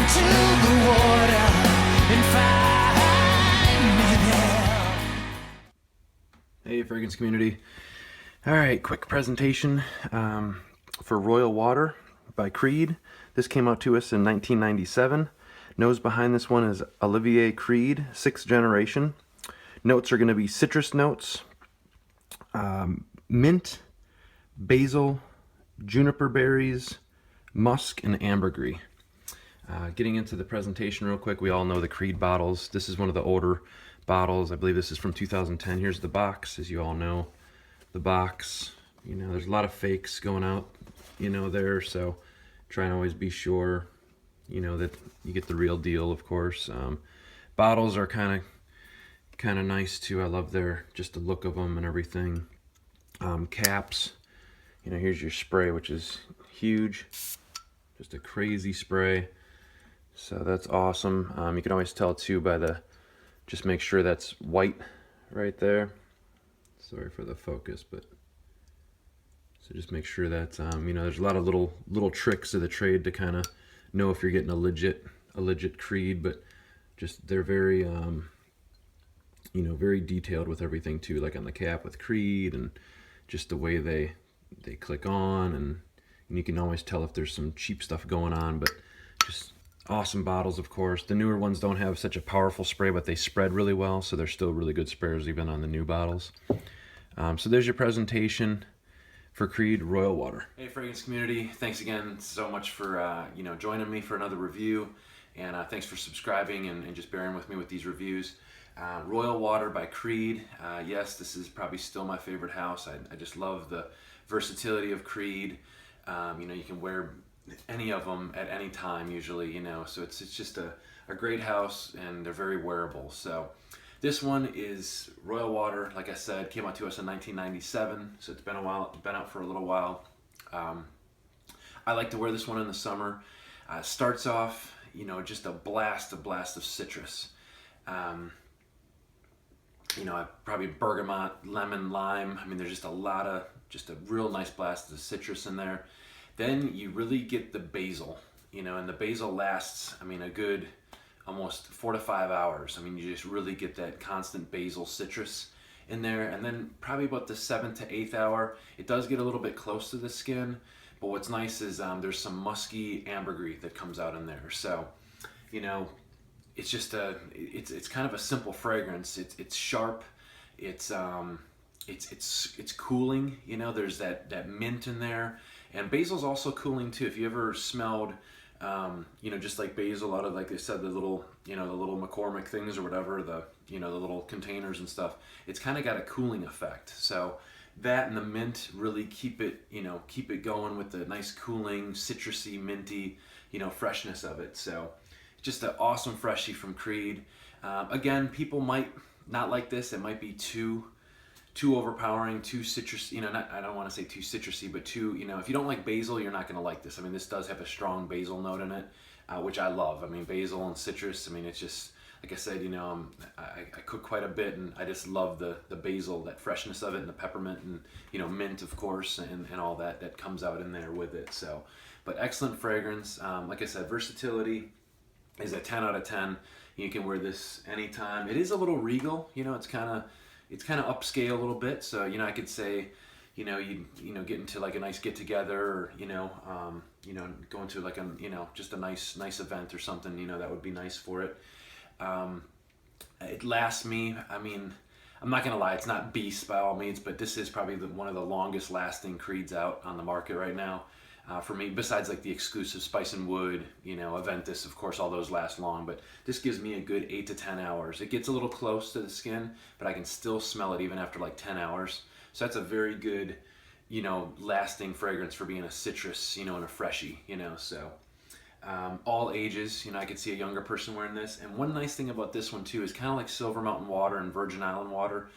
into the water and find me there. Hey fragrance community. Alright, quick presentation for Royal Water by Creed. This came out to us in 1997. Nose behind this one is Olivier Creed, 6th generation. Notes are going to be citrus notes, mint, basil, juniper berries, musk, and ambergris. Getting into the presentation real quick, we all know the Creed bottles. This is one of the older bottles. I believe this is from 2010. Here's the box, as you all know. The box, you know, there's a lot of fakes going out, you know, there, so try and always be sure, you know, that you get the real deal, of course. Bottles are kind of nice too. I love just the look of them and everything. Caps, you know, here's your spray, which is huge, just a crazy spray, so that's awesome. You can always tell too by just make sure that's white right there. Sorry for the focus, but so just make sure that you know, there's a lot of little tricks of the trade to kind of know if you're getting a legit Creed, but just they're very you know, very detailed with everything too, like on the cap with Creed, and just the way they click on, and you can always tell if there's some cheap stuff going on. But just awesome bottles, of course. The newer ones don't have such a powerful spray, but they spread really well, so they're still really good sprayers even on the new bottles. So there's your presentation for Creed Royal Water. Hey fragrance community, thanks again so much for you know, joining me for another review, and thanks for subscribing and just bearing with me with these reviews. Royal Water by Creed. Yes, this is probably still my favorite house. I just love the versatility of Creed. You know, you can wear any of them at any time usually, you know, so it's just a great house, and they're very wearable. So this one is Royal Water, like I said, came out to us in 1997, so it's been a while, been out for a little while. I like to wear this one in the summer. Starts off, you know, just a blast of citrus. You know, probably bergamot, lemon, lime. I mean, there's just a real nice blast of citrus in there. Then you really get the basil, you know, and the basil lasts, I mean, a good almost 4 to 5 hours. I mean, you just really get that constant basil citrus in there. And then probably about the 7th to 8th hour, it does get a little bit close to the skin. But what's nice is there's some musky ambergris that comes out in there. So, you know, it's just it's kind of a simple fragrance. It's sharp. It's cooling. You know, there's that mint in there, and basil's also cooling too. If you ever smelled, you know, just like basil out of, like they said, the little, you know, the little McCormick things or whatever, you know, the little containers and stuff. It's kind of got a cooling effect. So that and the mint really keep it going with the nice cooling, citrusy, minty, you know, freshness of it. So just an awesome freshie from Creed. Again, people might not like this. It might be too overpowering, too citrus. You know, I don't want to say too citrusy, but too, you know, if you don't like basil, you're not going to like this. I mean, this does have a strong basil note in it, which I love. I mean, basil and citrus. I mean, it's just, like I said, you know, I cook quite a bit, and I just love the basil, that freshness of it, and the peppermint, and, you know, mint, of course, and all that comes out in there with it. So, but excellent fragrance. Like I said, versatility is a 10 out of 10. You can wear this anytime. It is a little regal, you know, it's kind of upscale a little bit. So, you know, I could say, you know, you know, get into like a nice get together, or, you know, going to like you know, just a nice event or something, you know, that would be nice for it. It lasts me, I mean, I'm not gonna lie, it's not beast by all means, but this is probably one of the longest lasting Creeds out on the market right now. For me, besides like the exclusive Spice and Wood, you know, Aventus, of course, all those last long, but this gives me a good 8 to 10 hours. It gets a little close to the skin, but I can still smell it even after like 10 hours. So that's a very good, you know, lasting fragrance for being a citrus, you know, and a freshie, you know. So all ages, you know, I could see a younger person wearing this. And one nice thing about this one too is kind of like Silver Mountain Water and Virgin Island Water.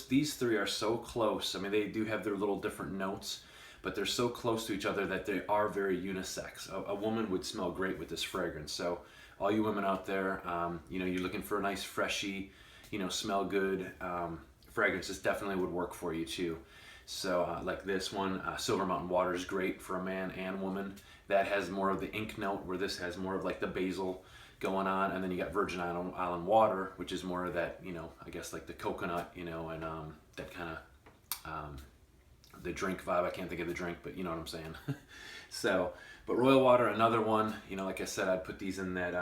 These three are so close. I mean, they do have their little different notes, but they're so close to each other that they are very unisex. A woman would smell great with this fragrance. So all you women out there, you know, you're looking for a nice freshy, you know, smell good fragrance, this definitely would work for you too. So like this one, Silver Mountain Water is great for a man and woman. That has more of the ink note, where this has more of like the basil going on. And then you got Virgin Island Water, which is more of that, I guess like the coconut, and that kind of the drink vibe. I can't think of the drink, but you know what I'm saying. So, but Royal Water, another one, like I said, I'd put these in that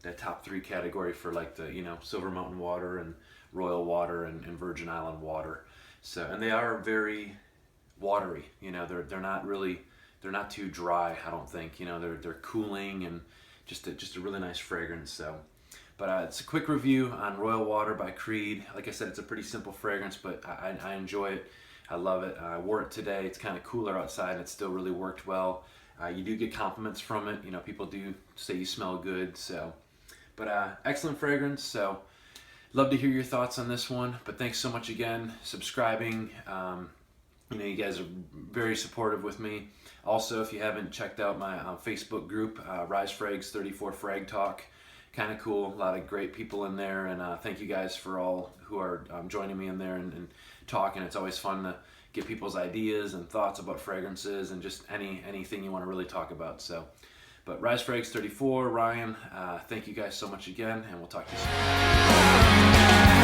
that top 3 category for like the, Silver Mountain Water and Royal Water and Virgin Island Water. So, and they are very watery, they're not too dry, I don't think, they're cooling and just a really nice fragrance. So, but it's a quick review on Royal Water by Creed. Like I said, it's a pretty simple fragrance, but I enjoy it. I love it. I wore it today. It's kind of cooler outside and it still really worked well. You do get compliments from it. People do say you smell good. So, but excellent fragrance. So, love to hear your thoughts on this one. But thanks so much again, subscribing. You guys are very supportive with me. Also, if you haven't checked out my Facebook group, Rise Frags 34 Frag Talk, kind of cool. A lot of great people in there, and thank you guys for all who are joining me in there and talking. It's always fun to get people's ideas and thoughts about fragrances and just anything you want to really talk about. So, but Rise Frags 34, Ryan, thank you guys so much again, and we'll talk to you soon.